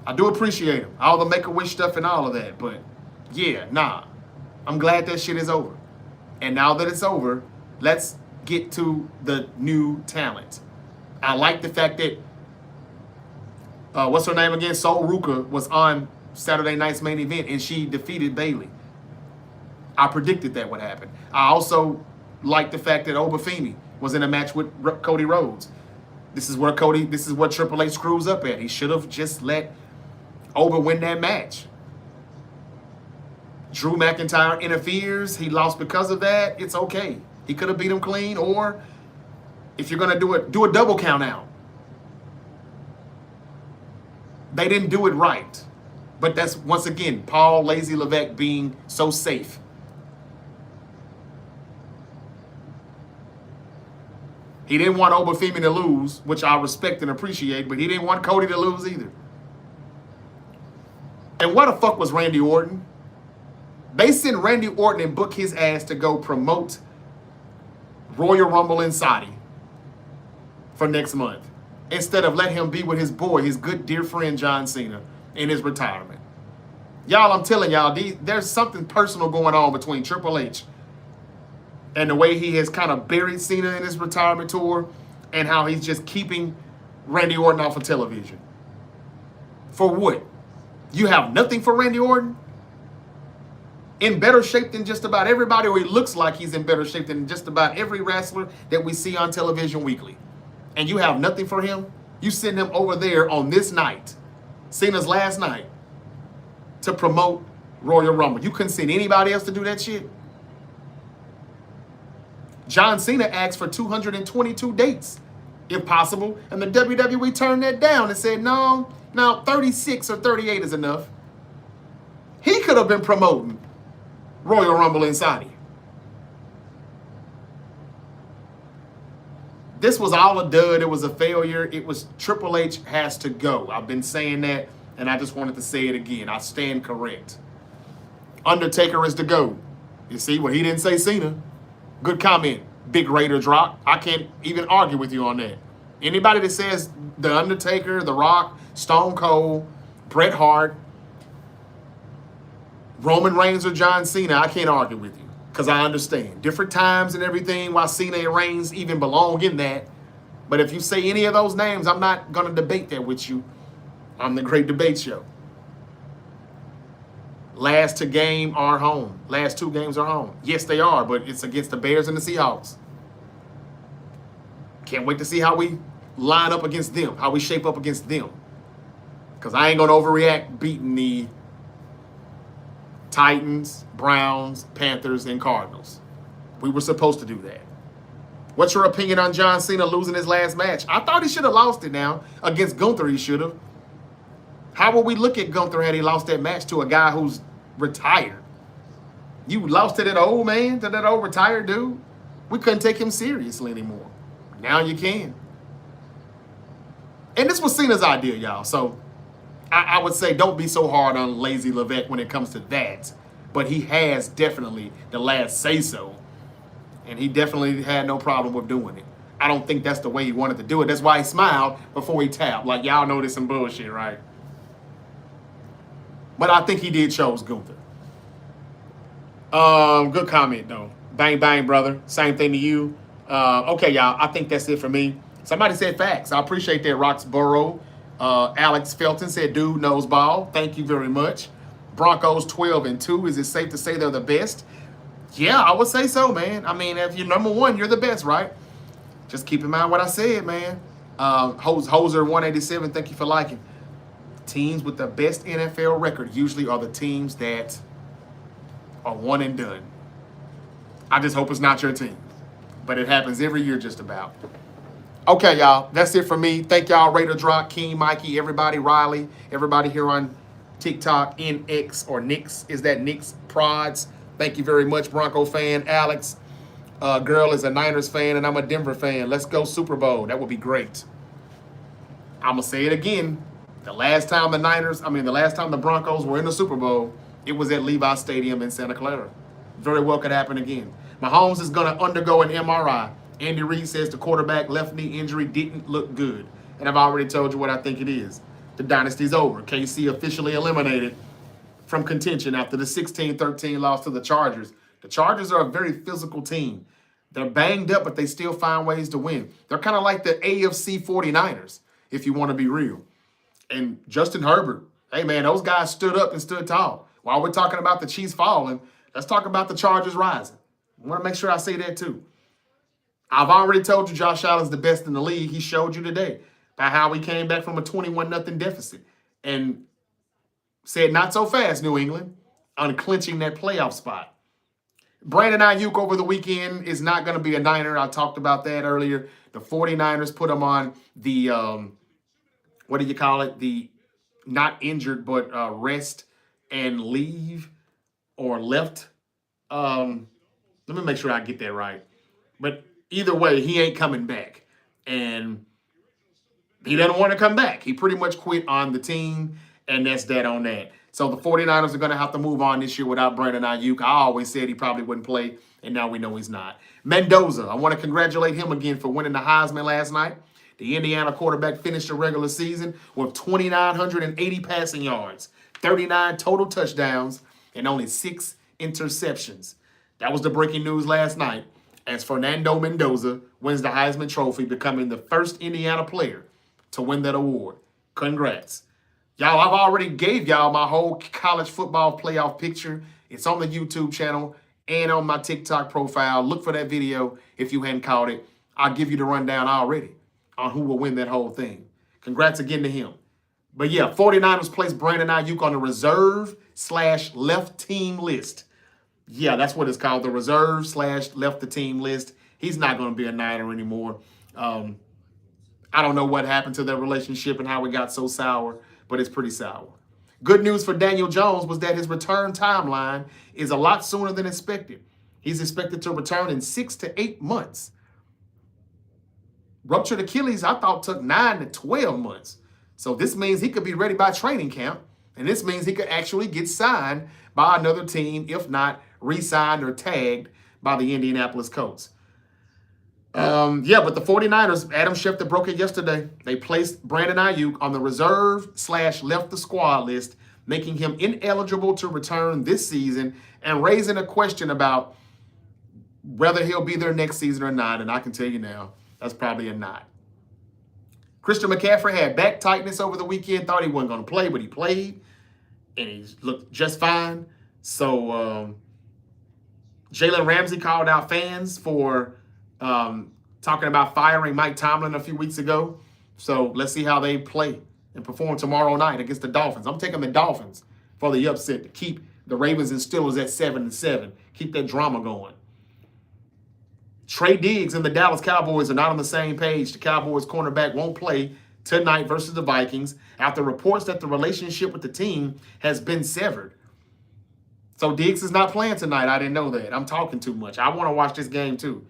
I do appreciate him, all the Make-A-Wish stuff and all of that, but yeah, nah. I'm glad that shit is over. And now that it's over, let's get to the new talent. I like the fact that, what's her name again? Sol Ruka was on Saturday night's main event and she defeated Bayley. I predicted that would happen. I also like the fact that Obafemi was in a match with Cody Rhodes. This is where Triple H screws up at. He should have just let Oba win that match. Drew McIntyre interferes. He lost because of that. It's okay. He could have beat him clean, or if you're going to do it, do a double count out. They didn't do it right. But that's, once again, Paul Lazy Levesque being so safe. He didn't want Obafemi to lose, which I respect and appreciate, but he didn't want Cody to lose either. And what the fuck was Randy Orton? They sent Randy Orton and book his ass to go promote Royal Rumble in Saudi for next month, instead of let him be with his boy, his good dear friend John Cena, in his retirement. Y'all, I'm telling y'all, there's something personal going on between Triple H and the way he has kind of buried Cena in his retirement tour, and how he's just keeping Randy Orton off of television. For what? You have nothing for Randy Orton? In better shape than just about everybody, or he looks like he's in better shape than just about every wrestler that we see on television weekly. And you have nothing for him? You send him over there on this night, Cena's last night, to promote Royal Rumble. You couldn't send anybody else to do that shit? John Cena asked for 222 dates, if possible, and the WWE turned that down and said, no, 36 or 38 is enough. He could have been promoting Royal Rumble in Saudi. This was all a dud. It was a failure. It was Triple H has to go. I've been saying that, and I just wanted to say it again. I stand correct. Undertaker is the GOAT. You see, well, he didn't say Cena. Good comment, Big Raider Drop. I can't even argue with you on that. Anybody that says The Undertaker, The Rock, Stone Cold, Bret Hart, Roman Reigns, or John Cena, I can't argue with you because I understand. Different times and everything, why Cena and Reigns even belong in that. But if you say any of those names, I'm not going to debate that with you on the Great Debate Show. Last two games are home. Last two games are home. Yes, they are, but it's against the Bears and the Seahawks. Can't wait to see how we line up against them, how we shape up against them. Because I ain't going to overreact beating the Titans, Browns, Panthers, and Cardinals. We were supposed to do that. What's your opinion on John Cena losing his last match? I thought he should have lost it now. Against Gunther, he should have. How would we look at Gunther had he lost that match to a guy who's retired? You lost it to that old man, to that old retired dude? We couldn't take him seriously anymore. Now you can. And this was Cena's idea, y'all. So I would say don't be so hard on Lazy Levesque when it comes to that. But he has definitely the last say-so. And he definitely had no problem with doing it. I don't think that's the way he wanted to do it. That's why he smiled before he tapped. Like, y'all know this some bullshit, right? But I think he did chose Gunther. Good comment, though. Bang, bang, brother. Same thing to you. Okay, y'all. I think that's it for me. Somebody said facts. I appreciate that, Roxborough. Alex Felton said, dude knows ball. Thank you very much. Broncos 12-2. Is it safe to say they're the best? Yeah, I would say so, man. I mean, if you're number one, you're the best, right? Just keep in mind what I said, man. Hoser 187, thank you for liking. Teams with the best NFL record usually are the teams that are one and done. I just hope it's not your team. But it happens every year just about. Okay, y'all. That's it for me. Thank y'all, Raider Drop, King, Mikey, everybody, Riley, everybody here on TikTok, NX or Nix. Is that Nix Prods? Thank you very much, Bronco fan. Alex, girl is a Niners fan, and I'm a Denver fan. Let's go Super Bowl. That would be great. I'm going to say it again. The last time the Broncos were in the Super Bowl, it was at Levi Stadium in Santa Clara. Very well could happen again. Mahomes is going to undergo an MRI. Andy Reid says the quarterback left knee injury didn't look good. And I've already told you what I think it is. The dynasty's over. KC officially eliminated from contention after the 16-13 loss to the Chargers. The Chargers are a very physical team. They're banged up, but they still find ways to win. They're kind of like the AFC 49ers, if you want to be real. And Justin Herbert, hey, man, those guys stood up and stood tall. While we're talking about the Chiefs falling, let's talk about the Chargers rising. I want to make sure I say that, too. I've already told you Josh Allen's the best in the league. He showed you today by how he came back from a 21-0 deficit and said, not so fast, New England, on clinching that playoff spot. Brandon Ayuk over the weekend is not going to be a Niner. I talked about that earlier. The 49ers put him on the, what do you call it? The not injured, but rest and leave or left. Let me make sure I get that right. But either way, he ain't coming back. And he doesn't want to come back. He pretty much quit on the team. And that's that on that. So the 49ers are going to have to move on this year without Brandon Ayuk. I always said he probably wouldn't play, and now we know he's not. Mendoza, I want to congratulate him again for winning the Heisman last night. The Indiana quarterback finished the regular season with 2,980 passing yards, 39 total touchdowns, and only 6 interceptions. That was the breaking news last night as Fernando Mendoza wins the Heisman Trophy, becoming the first Indiana player to win that award. Congrats. Y'all, I've already gave y'all my whole college football playoff picture. It's on the YouTube channel and on my TikTok profile. Look for that video if you hadn't caught it. I'll give you the rundown already on who will win that whole thing. Congrats again to him. But yeah, 49ers placed Brandon Ayuk on the reserve/left team list. Yeah, that's what it's called, the reserve/left the team list. He's not going to be a Niner anymore. I don't know what happened to their relationship and how it got so sour, but it's pretty sour. Good news for Daniel Jones was that his return timeline is a lot sooner than expected. He's expected to return in 6 to 8 months. Ruptured Achilles, I thought, took 9 to 12 months. So this means he could be ready by training camp, and this means he could actually get signed by another team, if not re-signed or tagged by the Indianapolis Colts. Yeah, but the 49ers, Adam Schefter broke it yesterday. They placed Brandon Ayuk on the reserve/left the squad list, making him ineligible to return this season and raising a question about whether he'll be there next season or not. And I can tell you now, that's probably a not. Christian McCaffrey had back tightness over the weekend, thought he wasn't going to play, but he played, and he looked just fine. So Jalen Ramsey called out fans for talking about firing Mike Tomlin a few weeks ago. So let's see how they play and perform tomorrow night against the Dolphins. I'm taking the Dolphins for the upset to keep the Ravens and Steelers at 7-7. Keep that drama going. Trey Diggs and the Dallas Cowboys are not on the same page. The Cowboys cornerback won't play tonight versus the Vikings after reports that the relationship with the team has been severed. So Diggs is not playing tonight. I didn't know that. I'm talking too much. I want to watch this game too.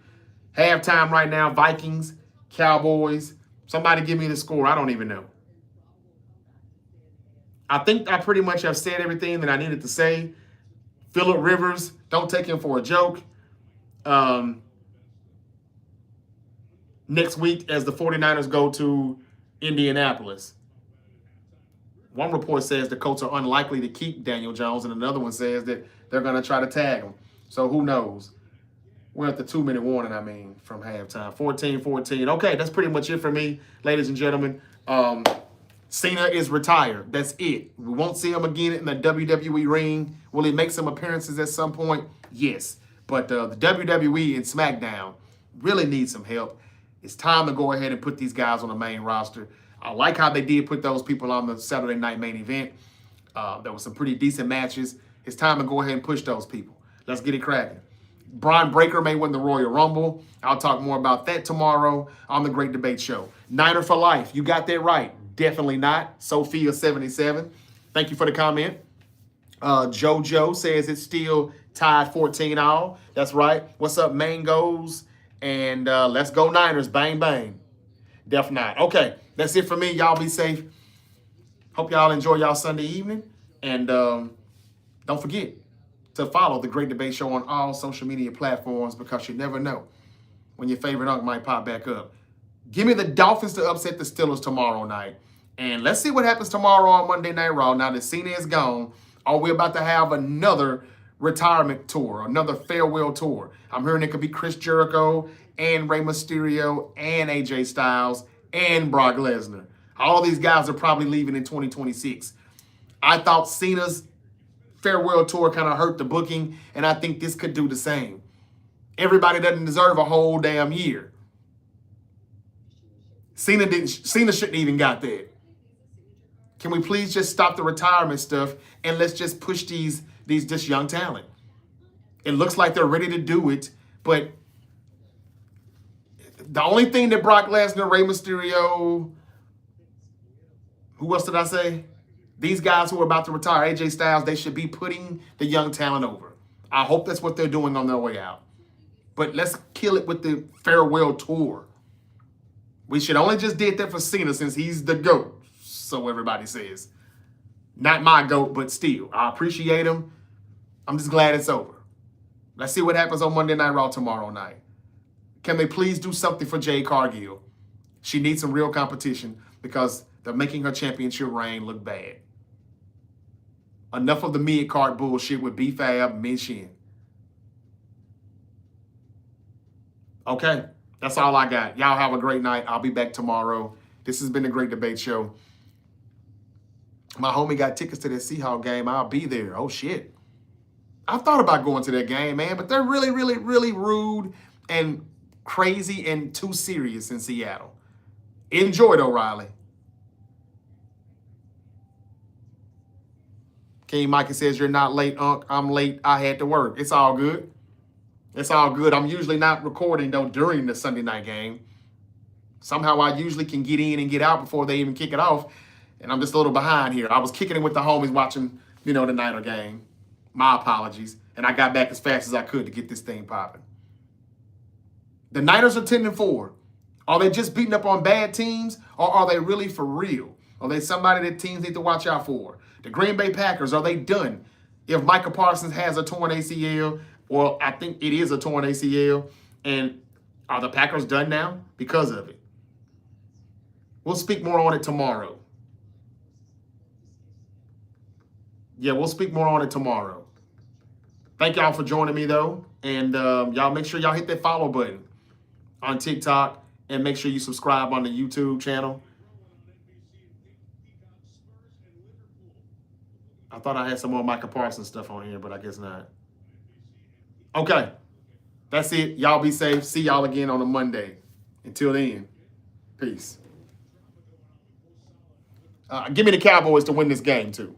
Halftime right now, Vikings, Cowboys. Somebody give me the score. I don't even know. I think I pretty much have said everything that I needed to say. Phillip Rivers, don't take him for a joke. Next week as the 49ers go to Indianapolis. One report says the Colts are unlikely to keep Daniel Jones, and another one says that they're going to try to tag him. So who knows? We're at the 2-minute warning, from halftime. 14-14. Okay, that's pretty much it for me, ladies and gentlemen. Cena is retired. That's it. We won't see him again in the WWE ring. Will he make some appearances at some point? Yes. But the WWE and SmackDown really need some help. It's time to go ahead and put these guys on the main roster. I like how they did put those people on the Saturday night main event. There were some pretty decent matches. It's time to go ahead and push those people. Let's get it cracking. Braun Breaker may win the Royal Rumble. I'll talk more about that tomorrow on the Great Debate Show. Niner for life. You got that right. Definitely not. Sophia77. Thank you for the comment. JoJo says it's still tied 14-all. That's right. What's up, Mangoes? And let's go Niners. Bang, bang. Def not. Okay, that's it for me. Y'all be safe. Hope y'all enjoy y'all Sunday evening. And don't forget to follow the Great Debate Show on all social media platforms because you never know when your favorite unk might pop back up. Give me the Dolphins to upset the Steelers tomorrow night. And let's see what happens tomorrow on Monday Night Raw. Now that Cena is gone, are we about to have another retirement tour, another farewell tour? I'm hearing it could be Chris Jericho and Rey Mysterio and AJ Styles and Brock Lesnar. All these guys are probably leaving in 2026. I thought Cena's farewell tour kind of hurt the booking, and I think this could do the same. Everybody doesn't deserve a whole damn year. Cena shouldn't even got that. Can we please just stop the retirement stuff and let's just push this young talent? It looks like they're ready to do it, but the only thing that Brock Lesnar, Rey Mysterio, who else did I say? These guys who are about to retire, AJ Styles, they should be putting the young talent over. I hope that's what they're doing on their way out. But let's kill it with the farewell tour. We should only just did that for Cena since he's the GOAT, so everybody says. Not my GOAT, but still. I appreciate him. I'm just glad it's over. Let's see what happens on Monday Night Raw tomorrow night. Can they please do something for Jade Cargill? She needs some real competition because they're making her championship reign look bad. Enough of the mid-card bullshit with B-Fab and Min-Shin. Okay, that's all I got. Y'all have a great night. I'll be back tomorrow. This has been the Great Debate Show. My homie got tickets to that Seahawks game. I'll be there. Oh, shit. I thought about going to that game, man, but they're really, really, really rude and crazy and too serious in Seattle. Enjoy it, O'Reilly. King Mikey says, you're not late, Unc. I'm late. I had to work. It's all good. It's all good. I'm usually not recording, though, during the Sunday night game. Somehow I usually can get in and get out before they even kick it off. And I'm just a little behind here. I was kicking it with the homies watching, the Niner game. My apologies. And I got back as fast as I could to get this thing popping. The Niners are 10-4. Are they just beating up on bad teams, or are they really for real? Are they somebody that teams need to watch out for? The Green Bay Packers, are they done? If Micah Parsons has a torn ACL, or I think it is a torn ACL, and Are the Packers done now because of it? We'll speak more on it tomorrow. Yeah, we'll speak more on it tomorrow. Thank y'all for joining me, though. And y'all make sure y'all hit that follow button on TikTok. And make sure you subscribe on the YouTube channel. I thought I had some more Micah Parsons stuff on here, but I guess not. Okay. That's it. Y'all be safe. See y'all again on a Monday. Until then, peace. Give me the Cowboys to win this game, too.